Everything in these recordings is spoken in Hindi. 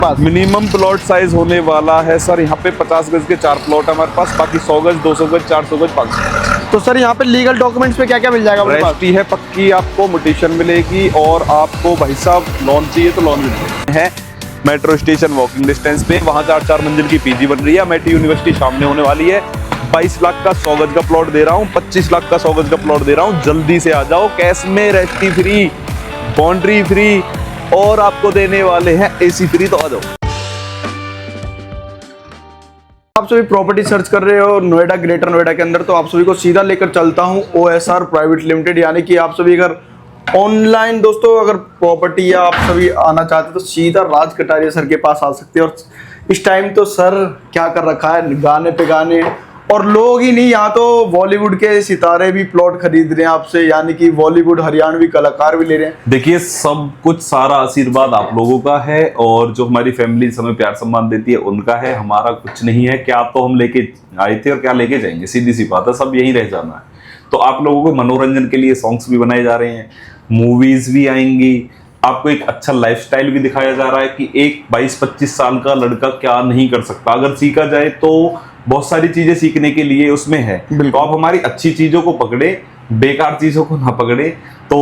पास मिनिमम प्लॉट साइज होने वाला है सर यहाँ पे 50 गज के 4 प्लॉट हमारे पास, बाकी 100 गज 200 गज 400 गज 500। तो सर यहाँ पे लीगल डॉक्यूमेंट्स पे क्या क्या मिल जाएगा? रजिस्ट्री है पक्की, आपको म्यूटेशन मिलेगी, और आपको भाई साहब लोन चाहिए तो लोन मिल है। मेट्रो स्टेशन वॉकिंग डिस्टेंस पे, वहाँ 4 मंजिल की पीजी बन रही है, अमेठी यूनिवर्सिटी सामने होने वाली है। 22 लाख का 100 गज का प्लॉट दे रहा हूँ, 25 लाख का 100 गज का प्लॉट दे रहा हूँ। जल्दी से आ जाओ, कैश में, रजिस्ट्री फ्री, बाउंड्री फ्री, और आपको देने वाले हैं एसी फ्री। तो आ जाओ। आप सभी प्रॉपर्टी सर्च कर रहे हो नोएडा, ग्रेटर नोएडा के अंदर, तो आप सभी को सीधा लेकर चलता हूं OSR प्राइवेट लिमिटेड। यानी कि आप सभी अगर ऑनलाइन दोस्तों अगर प्रॉपर्टी या आप सभी आना चाहते हो तो सीधा राज कटारिया सर के पास आ सकते हैं। और इस टाइम तो सर क्या कर रखा है, गाने पे गाने, और लोग ही नहीं, यहाँ तो बॉलीवुड के सितारे भी प्लॉट खरीद रहे हैं आपसे, यानी कि बॉलीवुड हरियाणवी कलाकार भी ले रहे हैं। देखिए, सब कुछ सारा आशीर्वाद आप लोगों का है, और जो हमारी फैमिली हमें प्यार सम्मान देती है उनका है, हमारा कुछ नहीं है। क्या तो हम लेके आए थे और क्या लेके जाएंगे, सीधी सी बात है, सब यहीं रह जाना है। तो आप लोगों को मनोरंजन के लिए सॉन्ग्स भी बनाए जा रहे हैं, मूवीज भी आएंगी, आपको एक अच्छा लाइफस्टाइल भी दिखाया जा रहा है कि एक 22-25 साल का लड़का क्या नहीं कर सकता, अगर सीखा जाए तो बहुत सारी चीजें सीखने के लिए उसमें है। तो आप हमारी अच्छी चीजों को पकड़े, बेकार चीजों को ना पकड़े। तो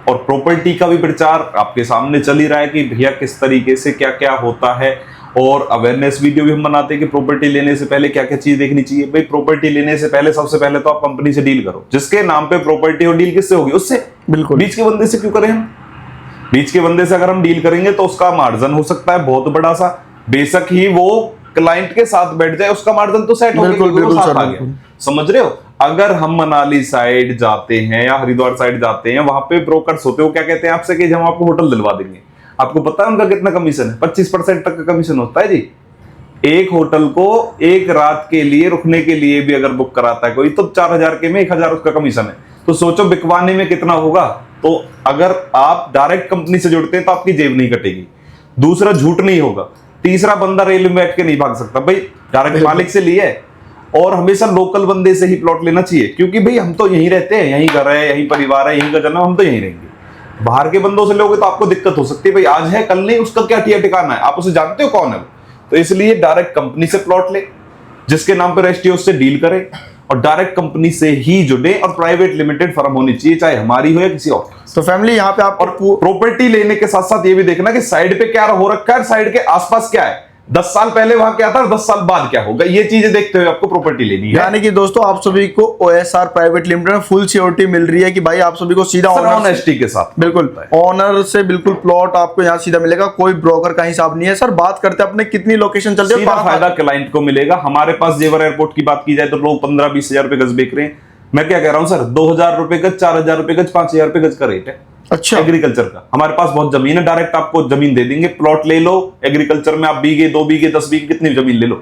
और प्रॉपर्टी का भी प्रचार आपके सामने चल ही रहा है कि भैया किस तरीके से क्या क्या होता है, और अवेयरनेस वीडियो भी हम बनाते हैं कि प्रॉपर्टी लेने से पहले क्या क्या चीज देखनी चाहिए। भाई, प्रॉपर्टी लेने से पहले सबसे पहले तो आप कंपनी से डील करो, जिसके नाम पे प्रॉपर्टी हो, डील किससे होगी? उससे। बिल्कुल। बीच के बंदे से क्यों करें हम? बीच के बंदे से अगर हम डील करेंगे तो उसका मार्जिन हो सकता है बहुत बड़ा सा, बेशक ही वो क्लाइंट के साथ बैठ जाए, उसका मार्जिन तो सेट हो गया। समझ रहे हो? अगर हम मनाली साइड जाते हैं या हरिद्वार साइड जाते हैं, वहां पे ब्रोकर्स होते हैं, वो क्या कहते हैं आपसे कि हम आपको होटल दिलवा देंगे। आपको पता है उनका कितना कमीशन है? 25% तक का कमीशन होता है जी। एक होटल को एक रात के लिए रुकने के लिए भी अगर बुक कराता है कोई, तो 4000 के में 1000 उसका कमीशन है। तो सोचो बिकवाने में कितना होगा। तो अगर आप डायरेक्ट कंपनी से जुड़ते हैं तो आपकी जेब नहीं कटेगी। दूसरा, झूठ नहीं होगा। तीसरा, बंदा रेल में बैठ के नहीं भाग सकता। भाई, डायरेक्ट मालिक से लिए। और हमेशा लोकल बंदे से ही प्लॉट लेना चाहिए, क्योंकि भाई हम तो यहीं रहते हैं, यहीं घर है, यहीं परिवार है, यहीं का जन्म, हम तो यहीं रहेंगे। बाहर के बंदों से लोगे तो आपको दिक्कत हो सकती है। भाई, आज है कल नहीं, उसका क्या ठिकाना है, आप उसे जानते हो कौन है? तो इसलिए डायरेक्ट कंपनी से प्लॉट ले, जिसके नाम पर रजिस्ट्री, उससे डील करें, और डायरेक्ट कंपनी से ही जुड़े, और प्राइवेट लिमिटेड फर्म होनी चाहिए, चाहे हमारी हो या किसी और। तो फैमिली यहाँ पे आप, और प्रॉपर्टी लेने के साथ साथ ये भी देखना कि साइड पे क्या हो रखा है, साइड के आसपास क्या है, 10 साल पहले वहां क्या था और 10 साल बाद क्या होगा, ये चीजें देखते हुए आपको प्रॉपर्टी लेनी है। यानी कि दोस्तों आप सभी को OSR प्राइवेट लिमिटेड में फुल सिक्योरिटी मिल रही है कि भाई आप सभी को सीधा ऑनेस्टी के साथ, बिल्कुल ऑनर से बिल्कुल प्लॉट आपको यहाँ सीधा मिलेगा, कोई ब्रोकर का हिसाब नहीं है। सर, बात करते हैं अपने कितनी लोकेशन चलती है, फायदा क्लाइंट को मिलेगा। हमारे पास जेवर एयरपोर्ट की बात की जाए तो लोग 15-20 हजार रुपए गज बेच रहे हैं। मैं क्या कह रहा हूँ सर, 2000 रुपए गज, 4000 रुपए गज, 5000 रुपए गज का रेट है। अच्छा, एग्रीकल्चर का हमारे पास बहुत जमीन है, डायरेक्ट आपको जमीन दे देंगे, प्लॉट ले लो। एग्रीकल्चर में आप बीघे, 2 बीघे, 10 बीघे, कितनी जमीन ले लो।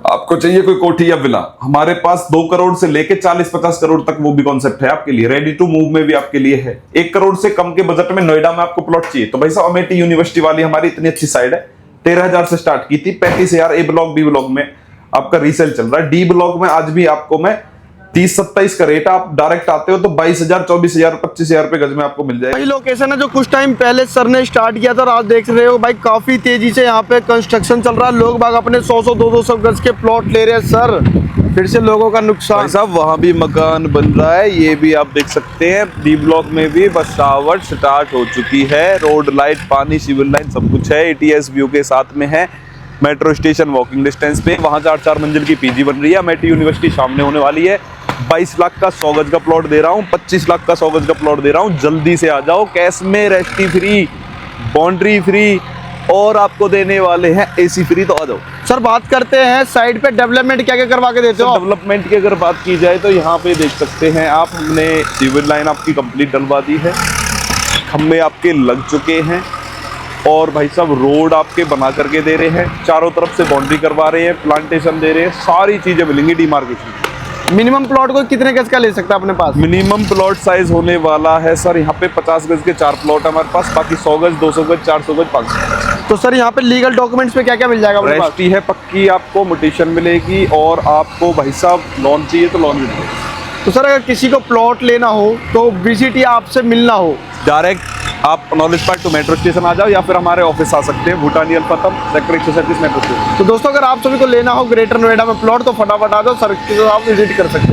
आपको चाहिए कोई कोठी या विला, हमारे पास 2 करोड़ से लेके 40-50 करोड़ तक वो भी कॉन्सेप्ट है आपके लिए। रेडी टू मूव में भी आपके लिए है। 1 करोड़ से कम के बजट में नोएडा में आपको प्लॉट चाहिए तो भाई साहब, अमेठी यूनिवर्सिटी वाली हमारी इतनी अच्छी साइड है, 13,000 से स्टार्ट की थी, 35,000 ए ब्लॉक, बी ब्लॉक में आपका रीसेल चल रहा है। डी ब्लॉक में आज भी आपको मैं 30-27 का रेट, आप डायरेक्ट आते हो तो 22,000, 24,000, 25,000 रुपए गज में आपको मिल जाएगा। वही लोकेशन है जो कुछ टाइम पहले सर ने स्टार्ट किया था, और आज देख रहे हो भाई काफी तेजी से यहाँ पे कंस्ट्रक्शन चल रहा है। लोग बाग अपने 100-100, 200 गज के प्लॉट ले रहे हैं। सर, फिर से लोगों का नुकसान। भाई साहब, वहां भी मकान बन रहा है, ये भी आप देख सकते हैं। डी ब्लॉक में भी बसावट स्टार्ट हो चुकी है, रोड, लाइट, पानी, सिविल लाइन सब कुछ है। ATS व्यू के साथ में है, मेट्रो स्टेशन वॉकिंग डिस्टेंस पे, वहां 4 मंजिल की पीजी बन रही है, अमेठी यूनिवर्सिटी सामने होने वाली है। 22 लाख का 100 गज का प्लॉट दे रहा हूँ, 25 लाख का 100 गज का प्लॉट दे रहा हूँ। जल्दी से आ जाओ, कैश में, रजिस्ट्री फ्री, बाउंड्री फ्री, और आपको देने वाले हैं एसी फ्री। तो आ जाओ। सर, बात करते हैं साइड पे डेवलपमेंट क्या क्या करवा के देते हो? डेवलपमेंट की अगर बात की जाए तो यहाँ पे देख सकते हैं आप, हमने सिविल लाइन आपकी कंप्लीट डलवा दी है, खम्भे आपके लग चुके हैं, और भाई साहब रोड आपके बना करके दे रहे हैं, चारों तरफ से बाउंड्री करवा रहे हैं, प्लांटेशन दे रहे हैं, सारी चीजें मिलेंगी डिमार्केशन। मिनिमम प्लॉट को कितने गज का ले सकता है अपने पास? मिनिमम प्लॉट साइज होने वाला है सर यहाँ पे 50 गज के 4 प्लॉट हमारे पास, बाकी 100 गज, 200 गज, 400 गज, 500। तो सर यहाँ पे लीगल डॉक्यूमेंट्स पे क्या क्या मिल जाएगा? रजिस्ट्री है पक्की, आपको म्यूटेशन मिलेगी, और आपको भाई साहब लोन चाहिए तो लोन मिलेगा। तो सर, अगर किसी को प्लॉट लेना हो तो विजिट या आपसे मिलना हो, डायरेक्ट आप knowledge park two metro station आ जाओ या फिर हमारे ऑफिस आ सकते हैं, Bhutani Alphathum sector 137 metro station. तो दोस्तों अगर आप सभी को लेना हो ग्रेटर नोएडा में प्लॉट तो फटाफट आ जाओ, सर के साथ आप विजिट कर सकते हैं।